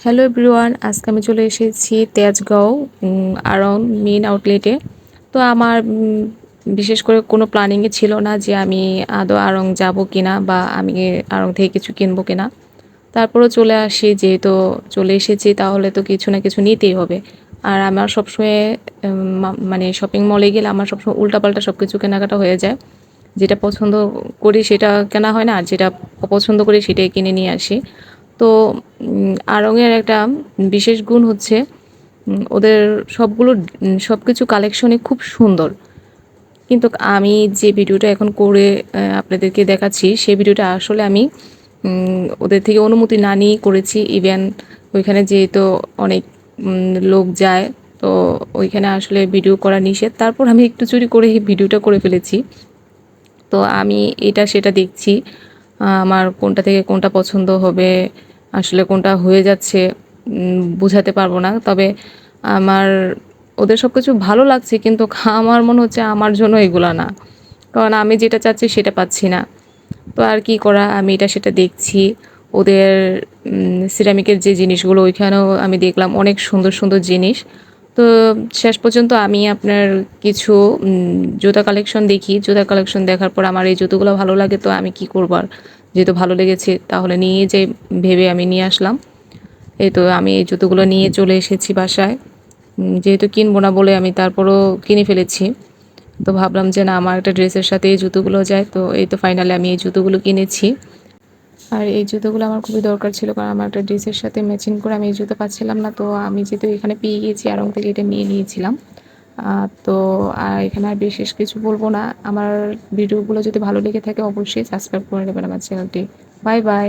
Hello everyone, আজকে আমি চলে এসেছি তেজগাঁও আড়ং মেইন আউটলেটে। তো আমার বিশেষ করে কোনো প্ল্যানিংয়ে ছিল না যে আমি আদৌ আড়ং যাব কিনা বা আমি আড়ং থেকে কিছু কিনবো কিনা। তারপরেও চলে আসি, যেহেতু চলে এসেছি তাহলে তো কিছু না কিছু নিতেই হবে। আর আমার সবসময় মানে শপিং মলে গেলে আমার সবসময় উল্টাপাল্টা সব কিছু কেনাকাটা হয়ে যায়। যেটা পছন্দ করি সেটা কেনা হয় না, আর যেটা অপছন্দ করি সেটাই কিনে নিয়ে আসি। তো আড়ংয়ের একটা বিশেষ গুণ হচ্ছে ওদের সবগুলো সবকিছু কালেকশনই খুব সুন্দর। কিন্তু আমি যে ভিডিওটা এখন করে আপনাদেরকে দেখাচ্ছি, সেই ভিডিওটা আসলে আমি ওদের থেকে অনুমতি না নিয়েই করেছি। ইভেন ওইখানে যেহেতু অনেক লোক যায়, তো ওইখানে আসলে ভিডিও করা নিষেধ। তারপর আমি একটু চুরি করে এই ভিডিওটা করে ফেলেছি। তো আমি এটা সেটা দেখছি, আমার কোনটা থেকে কোনটা পছন্দ হবে, আসলে কোনটা হয়ে যাচ্ছে বুঝাতে পারবো না। তবে আমার ওদের সব কিছু ভালো লাগছে, কিন্তু আমার মনে হচ্ছে আমার জন্য এগুলা না, কারণ আমি যেটা চাচ্ছি সেটা পাচ্ছি না। তো আর কি করা, আমি এটা সেটা দেখছি। ওদের সিরামিকের যে জিনিসগুলো, ওইখানেও আমি দেখলাম অনেক সুন্দর সুন্দর জিনিস। তো শেষ পর্যন্ত আমি আপনার কিছু জুতা কালেকশন দেখি। জুতা কালেকশন দেখার পর আমার এই জুতোগুলো ভালো লাগে, তো আমি কি করবো আর, যেহেতু ভালো লেগেছে তাহলে নিয়ে যাই ভেবে আমি নিয়ে আসলাম। এই তো আমি এই জুতোগুলো নিয়ে চলে এসেছি বাসায়। যেহেতু কিনবো না বলে আমি তারপরও কিনে ফেলেছি। তো ভাবলাম যে না, আমার একটা ড্রেসের সাথে এই জুতোগুলো যায়। তো এই তো ফাইনালি আমি এই জুতোগুলো কিনেছি। আর এই জুতোগুলো আমার খুবই দরকার ছিল, কারণ আমার একটা ড্রেসের সাথে ম্যাচিং করে আমি এই জুতো পাচ্ছিলাম না। তো আমি যেহেতু এখানে পেয়ে গিয়েছি আড়ং থেকে, এটা নিয়ে নিয়েছিলাম। তো আর এখানে আর বিশেষ কিছু বলবো না। আমার ভিডিওগুলো যদি ভালো লেগে থাকে অবশ্যই সাবস্ক্রাইব করে নেবেন আমার চ্যানেলটি। Bye bye.